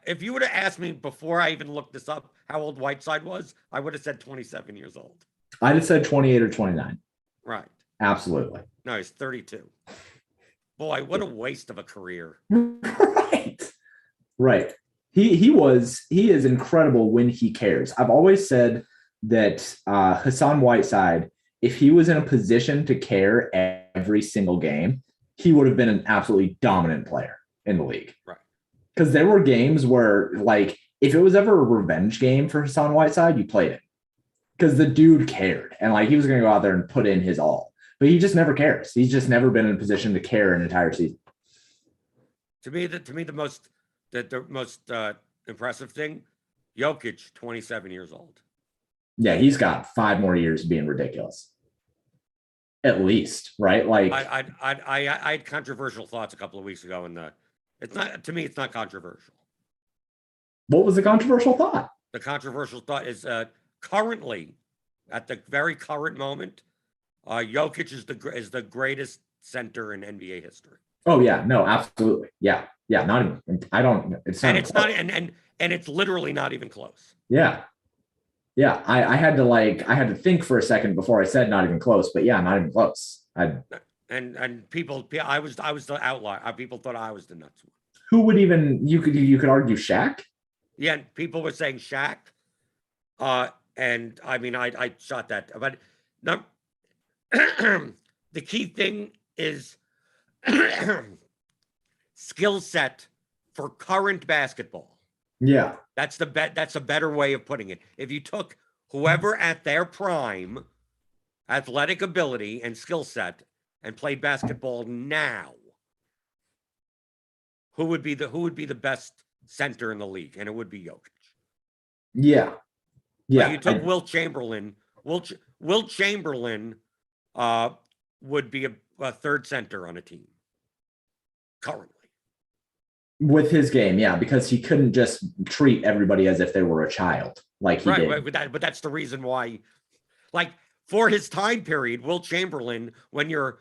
If you would have asked me before I even looked this up how old Whiteside was, I would have said 27 years old. I'd have said 28 or 29. Right. Absolutely. No, he's 32. Boy, what a waste of a career. Right. Right. He is incredible when he cares. I've always said that Hassan Whiteside, if he was in a position to care every single game, he would have been an absolutely dominant player in the league. Right. Because there were games where, like, if it was ever a revenge game for Hassan Whiteside, you played it. Because the dude cared. And, like, he was going to go out there and put in his all. But he just never cares. He's just never been in a position to care an entire season. To me, the most impressive thing, Jokic, 27 years old. Yeah, he's got 5 more years of being ridiculous. At least, right? Like, I had controversial thoughts a couple of weeks ago, and it's not controversial. What was the controversial thought? The controversial thought is currently, at the very current moment, Jokic is the greatest center in NBA history. Oh yeah, no, absolutely, yeah. Not even. I don't. It's not. And it's not. And it's literally not even close. Yeah. I had to think for a second before I said not even close, but yeah, not even close. And people, I was the outlier. People thought I was the nuts one. Who would even you could argue Shaq? Yeah, people were saying Shaq. And I mean, I shot that, but no. The key thing is skill set for current basketball. Yeah. That's a better way of putting it. If you took whoever at their prime athletic ability and skill set and played basketball now, who would be the best center in the league? And it would be Jokic. Yeah. Like you took Will Chamberlain. Will Chamberlain would be a third center on a team currently. With his game, yeah, because he couldn't just treat everybody as if they were a child, like he did. Right, but that's the reason why, like, for his time period, Will Chamberlain, when you're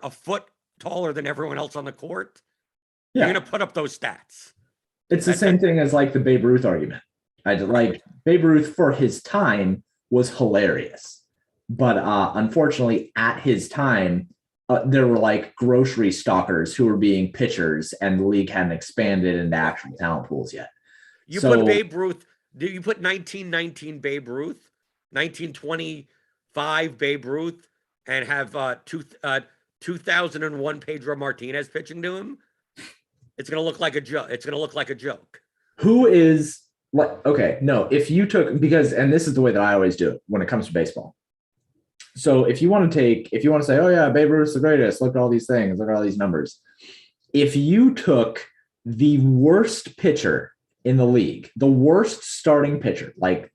a foot taller than everyone else on the court, you're gonna put up those stats. It's the same thing as like the Babe Ruth argument. Like Babe Ruth for his time was hilarious, but unfortunately, at his time, there were like grocery stalkers who were being pitchers, and the league hadn't expanded into actual talent pools yet. You put Babe Ruth. You put 1919 Babe Ruth, 1925 Babe Ruth, and have 2001 Pedro Martinez pitching to him. It's gonna look like a joke. It's gonna look like a joke. Who is like, okay, no, if you took, because, and this is the way that I always do it when it comes to baseball. So if you want to say, oh yeah, Babe Ruth's the greatest, look at all these things, look at all these numbers. If you took the worst pitcher in the league, the worst starting pitcher, like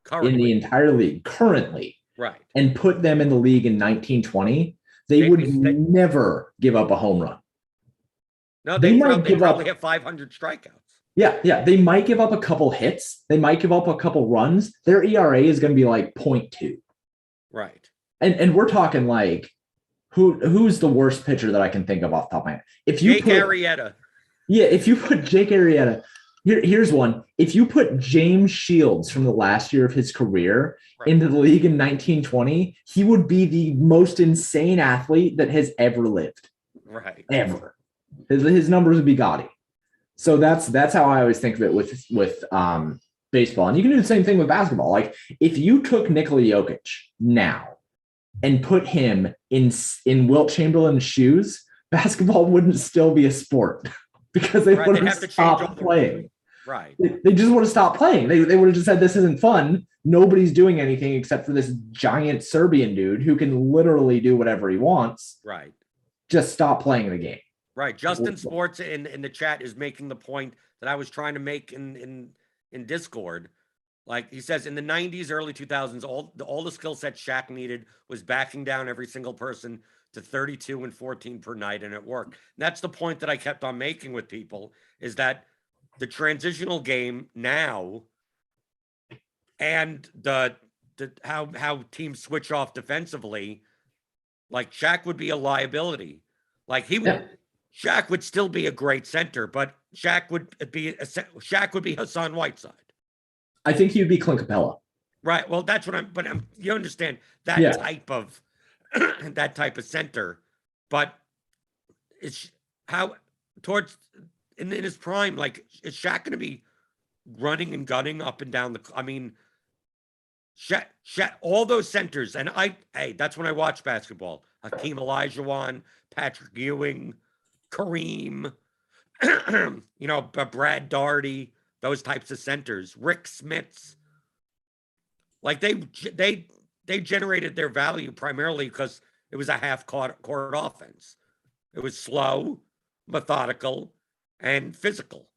currently, in the entire league currently, right, and put them in the league in 1920, they would never give up a home run. No, they probably have 500 strikeouts. Yeah. They might give up a couple hits. They might give up a couple runs. Their ERA is going to be like 0.2. Right. And we're talking like, who's the worst pitcher that I can think of off the top of my head? If you Jake Arrieta. Yeah, if you put Jake Arrieta, here's one. If you put James Shields from the last year of his career into the league in 1920, he would be the most insane athlete that has ever lived. Right. Ever. His numbers would be gaudy. So that's how I always think of it with baseball. And you can do the same thing with basketball. Like if you took Nikola Jokic now and put him in Wilt Chamberlain's shoes, basketball wouldn't still be a sport because they would have stopped playing. Right. They just would have stopped playing. They would have just said, this isn't fun. Nobody's doing anything except for this giant Serbian dude who can literally do whatever he wants. Right. Just stop playing the game. Right. Justin Sports in the chat is making the point that I was trying to make in Discord. Like he says, in the 90s, early 2000s, all the skill set Shaq needed was backing down every single person to 32 and 14 per night, and it worked. And that's the point that I kept on making with people, is that the transitional game now and the how teams switch off defensively, like Shaq would be a liability. Like Shaq would still be a great center, but Shaq would be Hassan Whiteside. I think he'd be Clint Capella. Right. Well, that's what you understand that type of that type of center. But it's how towards in his prime, like, is Shaq going to be running and gunning up and down the? I mean, Shaq, all those centers, and hey, that's when I watch basketball. Hakeem Olajuwon, Patrick Ewing, Kareem, Brad Daugherty, those types of centers, Rick Smiths. Like they generated their value primarily because it was a half-court offense. It was slow, methodical, and physical.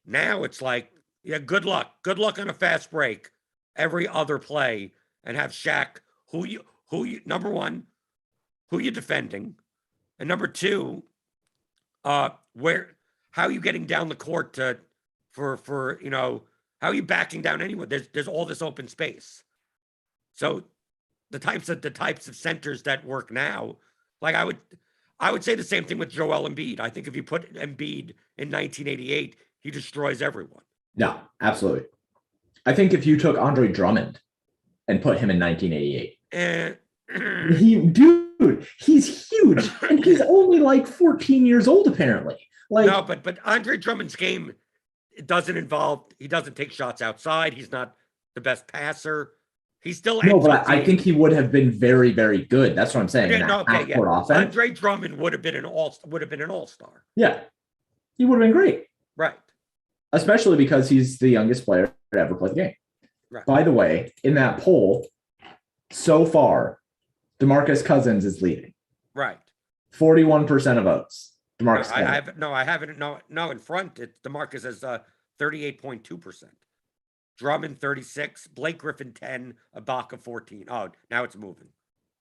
Now it's like, yeah, good luck on a fast break every other play, and have Shaq, who you number one, who you defending, and number two, how are you getting down the court for how are you backing down anyone? There's all this open space. So the types of centers that work now, like I would say the same thing with Joel Embiid. I think if you put Embiid in 1988, he destroys everyone. No, absolutely. I think if you took Andre Drummond and put him in 1988, he's huge, and he's only like 14 years old apparently. Like, no, but Andre Drummond's game, he doesn't take shots outside. He's not the best passer. He's still but I think he would have been very, very good. That's what I'm saying. Offense. Andre Drummond would have been an all-star. Yeah, he would have been great. Right. Especially because he's the youngest player to ever play the game. Right. By the way, in that poll, so far, DeMarcus Cousins is leading. Right. 41% of votes. DeMarcus. I haven't. No. In front, DeMarcus has 38.2%. Drummond 36, Blake Griffin 10, Ibaka 14. Oh, now it's moving.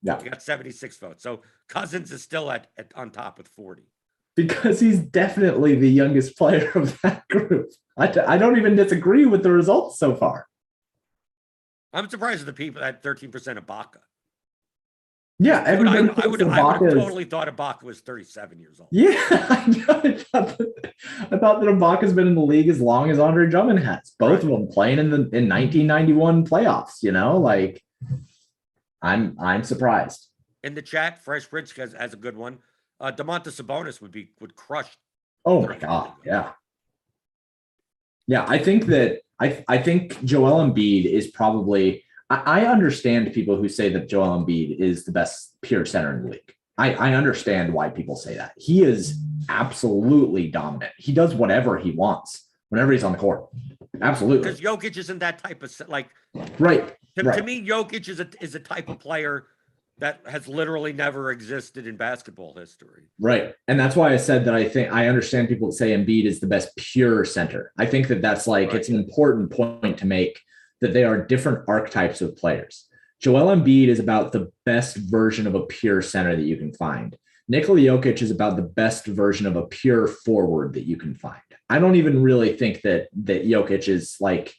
Yeah, you got 76 votes. So Cousins is still at on top with 40. Because he's definitely the youngest player of that group. I don't even disagree with the results so far. I'm surprised at the people at 13% Ibaka. Yeah, everybody. I would have totally thought Ibaka was 37 years old. Yeah, I thought that Ibaka's been in the league as long as Andre Drummond has. Both of them playing in 1991 playoffs. Like, I'm surprised. In the chat, Fresh Prince has a good one. Domantas Sabonis would crush. Oh my God! Yeah. I think that I think Joel Embiid is probably. I understand people who say that Joel Embiid is the best pure center in the league. I understand why people say that. He is absolutely dominant. He does whatever he wants whenever he's on the court. Absolutely. Because Jokic isn't that type of right. To me, Jokic is a type of player that has literally never existed in basketball history. Right. And that's why I said that I understand people that say Embiid is the best pure center. I think that's It's an important point to make, that they are different archetypes of players. Joel Embiid is about the best version of a pure center that you can find. Nikola Jokic is about the best version of a pure forward that you can find. I don't even really think that Jokic is like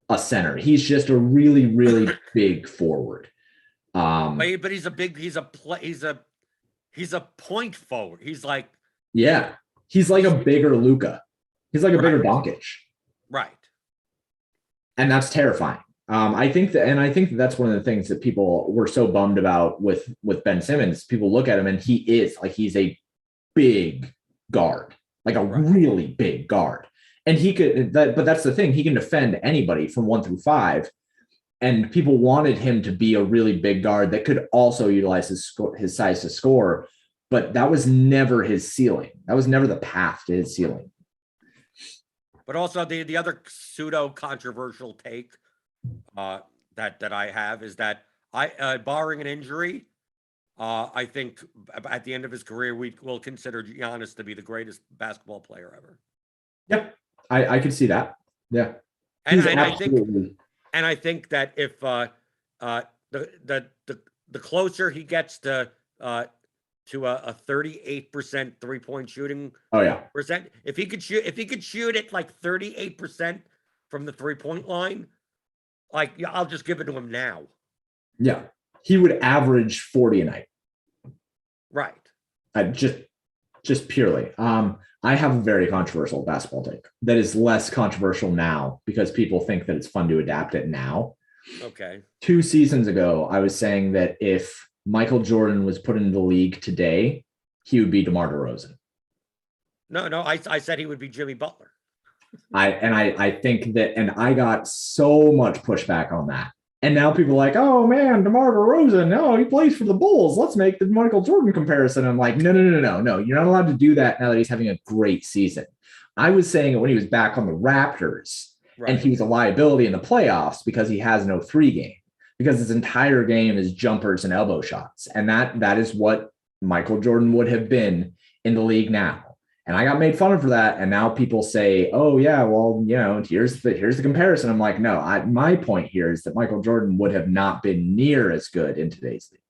a center. He's just a really, really big forward. But he's a point forward. He's like a bigger Luka. He's like a bigger Doncic. Right. And that's terrifying. I think that's one of the things that people were so bummed about with Ben Simmons. People look at him and he's a big guard, like a really big guard. And but that's the thing. He can defend anybody from 1 through 5. And people wanted him to be a really big guard that could also utilize his size to score. But that was never his ceiling. That was never the path to his ceiling. But also the other pseudo controversial take that I have is that barring an injury, I think at the end of his career we will consider Giannis to be the greatest basketball player ever. Yep, I could see that. Yeah, and I think that if the closer he gets to a 38% 3-point shooting percent, if he could shoot it like 38% from the 3-point line, I'll just give it to him now. Yeah, he would average 40 a night. Right. Just purely. I have a very controversial basketball take that is less controversial now because people think that it's fun to adapt it now. Okay. 2 seasons ago, I was saying that if Michael Jordan was put into the league today, he would be DeMar DeRozan. No, I said he would be Jimmy Butler. I think that, and I got so much pushback on that. And now people are like, oh man, DeMar DeRozan, no, he plays for the Bulls. Let's make the Michael Jordan comparison. I'm like, no. You're not allowed to do that now that he's having a great season. I was saying it when he was back on the Raptors, right, and he was a liability in the playoffs because he has no 3-game, because his entire game is jumpers and elbow shots. And that is what Michael Jordan would have been in the league now. And I got made fun of for that. And now people say, oh yeah, well, here's the comparison. I'm like, no, my point here is that Michael Jordan would have not been near as good in today's league.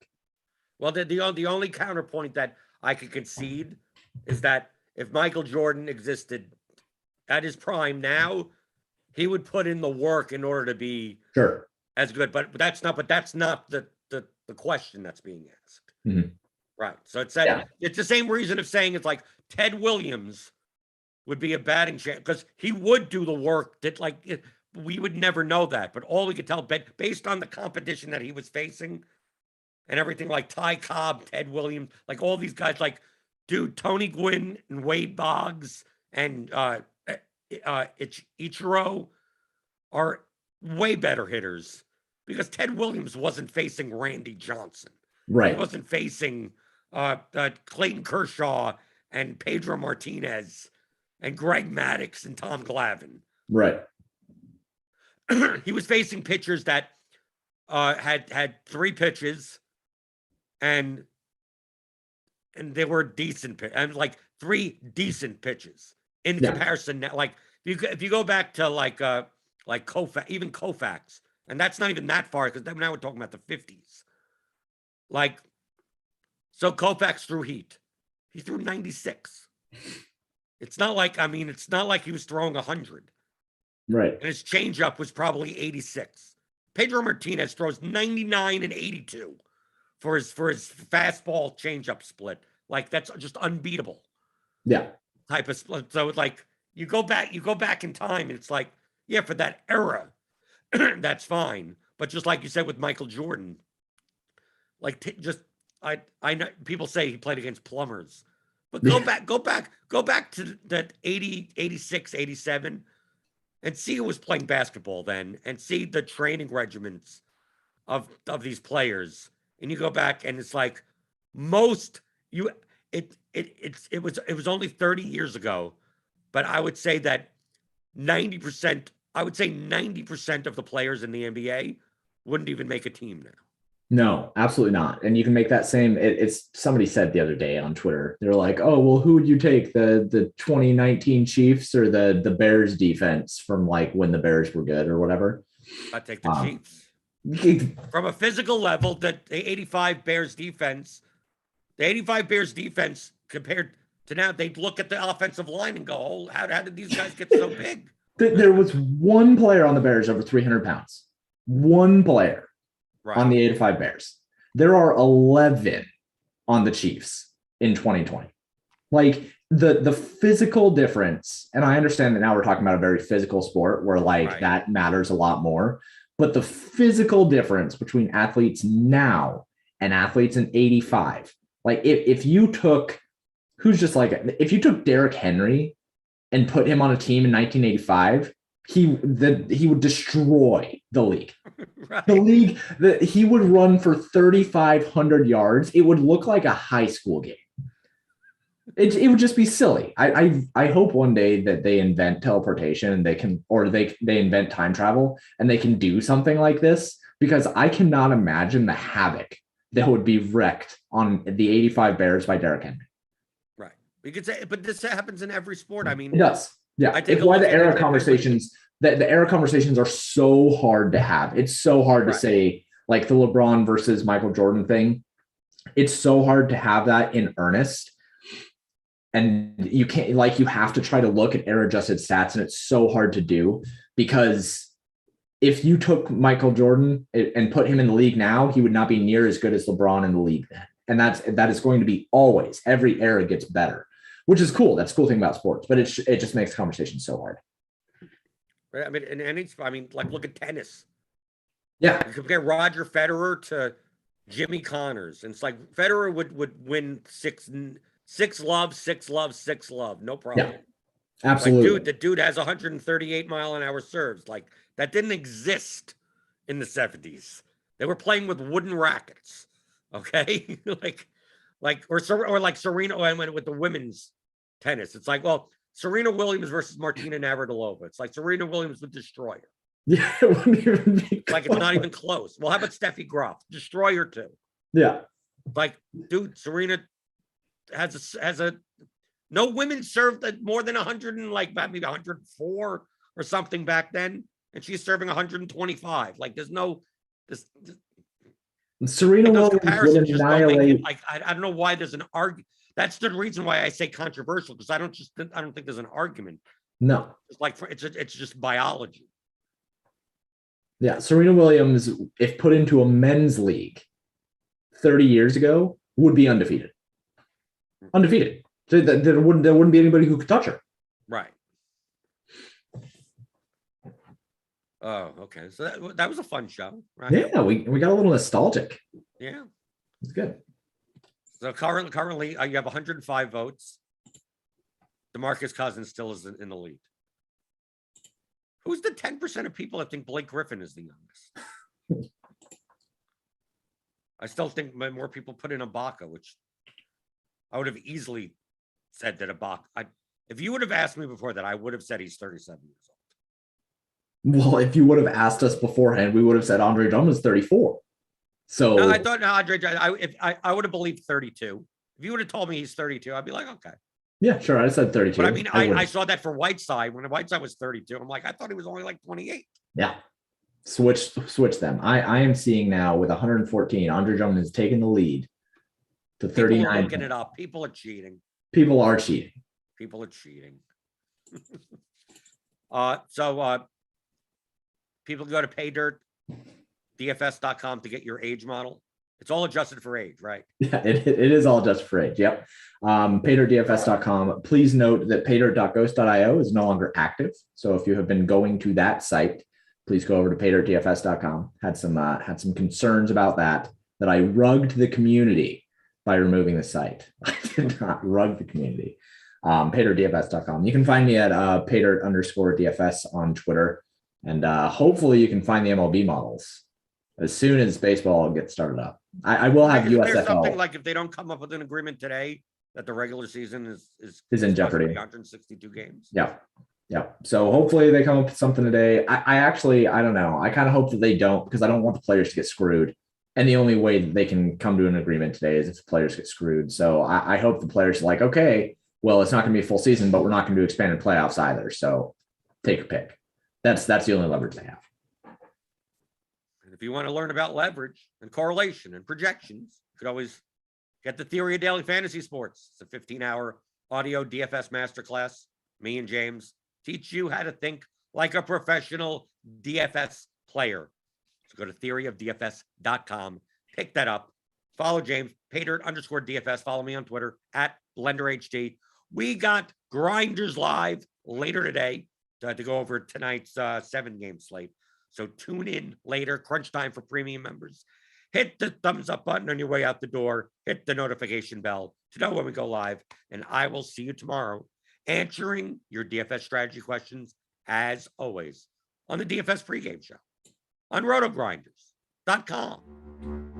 Well, the only counterpoint that I could concede is that if Michael Jordan existed at his prime now, he would put in the work in order to be as good. But that's not the question that's being asked. Mm-hmm. Right. So it's the same reason of saying it's like Ted Williams would be a batting champ because he would do the work that we would never know that. But all we could tell based on the competition that he was facing and everything, like Ty Cobb, Ted Williams, like all these guys, like Tony Gwynn and Wade Boggs and Ichiro are way better hitters because Ted Williams wasn't facing Randy Johnson. Right. He wasn't facing Clayton Kershaw and Pedro Martinez and Greg Maddux and Tom Glavine. Right. He was facing pitchers that had 3 pitches and they were decent and like 3 decent pitches in comparison. Like if you go back to like Koufax, even Koufax, and that's not even that far because now we're talking about the 50s. Like, so Koufax threw heat. He threw 96. It's not like he was throwing 100. Right. And his changeup was probably 86. Pedro Martinez throws 99 and 82 for his fastball changeup split. Like, that's just unbeatable. Yeah. Type of split. So it's like you go back in time, and it's like, yeah, for that era, that's fine. But just like you said with Michael Jordan, like I know people say he played against plumbers, but go back to that 80, 86, 87 and see who was playing basketball then and see the training regimens of these players. And you go back and it's like it was only 30 years ago, but I would say that 90% of the players in the NBA wouldn't even make a team now. No, absolutely not. And you can make that same. It's somebody said the other day on Twitter. They're like, "Oh, well, who would you take, the 2019 Chiefs or the Bears defense from like when the Bears were good or whatever?" I'd take the Chiefs from a physical level. The 85 Bears defense compared to now, they'd look at the offensive line and go, "Oh, how did these guys get so big?" There was one player on the Bears over 300 pounds. One player. Right. On the 85 Bears. There are 11 on the Chiefs in 2020. Like the physical difference, and I understand that now we're talking about a very physical sport where that matters a lot more, but the physical difference between athletes now and athletes in 85, like if you took Derrick Henry and put him on a team in 1985, he would destroy the league. Right. The league, he would run for 3,500 yards. It would look like a high school game. It would just be silly. I hope one day that they invent teleportation and they invent time travel and they can do something like this, because I cannot imagine the havoc that would be wrecked on the 85 Bears by Derrick Henry. Right. We could say, but this happens in every sport. I mean, it does. Yeah, it's why the era conversations. The era conversations are so hard to have. It's so hard to say, like the LeBron versus Michael Jordan thing. It's so hard to have that in earnest. And you can't, you have to try to look at era adjusted stats, and it's so hard to do, because if you took Michael Jordan and put him in the league now, he would not be near as good as LeBron in the league then. And that is going to be always. Every era gets better, which is cool. That's the cool thing about sports, but it just makes the conversation so hard. Right. I mean, look at tennis. Yeah. You compare Roger Federer Jimmy Connors. And it's like Federer would win six love, six love, six love. No problem. Yeah, absolutely. Like, dude, the dude has 138-mile-an-hour serves. Like, that didn't exist in the 70s. They were playing with wooden rackets. Okay. or like Serena went with the women's tennis. It's like, well, Serena Williams versus Martina Navratilova. It's like Serena Williams would destroy her. Yeah, it wouldn't even be like it's not even close. Well, how about Steffi Graf? Destroy her too. Yeah. Like, dude, Serena has a no women served at more than 100 and like maybe 104 or something back then, and she's serving 125. Like, there's no this. Serena those Williams comparisons would just don't make it, annihilate. like I don't know why there's an argument. That's the reason why I say controversial, because I don't think there's an argument. No. It's like it's just biology. Yeah, Serena Williams, if put into a men's league 30 years ago, would be undefeated. Undefeated. So there wouldn't be anybody who could touch her. Right. Oh, okay. So that was a fun show, right? Yeah, we got a little nostalgic. Yeah. It's good. So currently you have 105 votes. DeMarcus Cousins still is in the lead. Who's the 10% of people that think Blake Griffin is the youngest? I still think more people put in Ibaka, which I would have easily said that Ibaka. If you would have asked me before that, I would have said he's 37 years old. Well, if you would have asked us beforehand, we would have said Andre Drummond's 34. So no, I thought Andre. I would have believed 32. If you would have told me he's 32, I'd be like, okay. Yeah, sure. I said 32. But I mean, I saw that for Whiteside when Whiteside was 32. I'm like, I thought he was only like 28. Yeah. Switch them. I am seeing now with 114, Andre Drummond is taking the lead to 39. People are looking it up. People are cheating. People are cheating. People are cheating. People go to paydirtdfs.com to get your age model. It's all adjusted for age, right? Yeah, it is all adjusted for age. Yep. Paydirtdfs.com. Please note that paydirt.ghost.io is no longer active. So if you have been going to that site, please go over to paydirtdfs.com. Had some concerns about that I rugged the community by removing the site. I did not rug the community. Paydirtdfs.com. You can find me at paydirt_DFS on Twitter. And hopefully you can find the MLB models as soon as baseball gets started up. I will have USFL. There's something like if they don't come up with an agreement today, that the regular season is in jeopardy. 162 games. Yeah. Yeah. So hopefully they come up with something today. I don't know. I kind of hope that they don't, because I don't want the players to get screwed. And the only way that they can come to an agreement today is if the players get screwed. So I hope the players are like, okay, well, it's not going to be a full season, but we're not going to do expanded playoffs either. So take a pick. That's the only leverage they have. And if you want to learn about leverage and correlation and projections, you could always get the Theory of Daily Fantasy Sports. It's a 15-hour audio DFS masterclass. Me and James teach you how to think like a professional DFS player. So go to theoryofdfs.com, pick that up. Follow James, paydirt_DFS. Follow me on Twitter at BlenderHD. We got Grinders live later today to go over tonight's 7-game slate. So tune in later, crunch time for premium members. Hit the thumbs up button on your way out the door. Hit the notification bell to know when we go live. And I will see you tomorrow answering your DFS strategy questions, as always, on the DFS pregame show on RotoGrinders.com.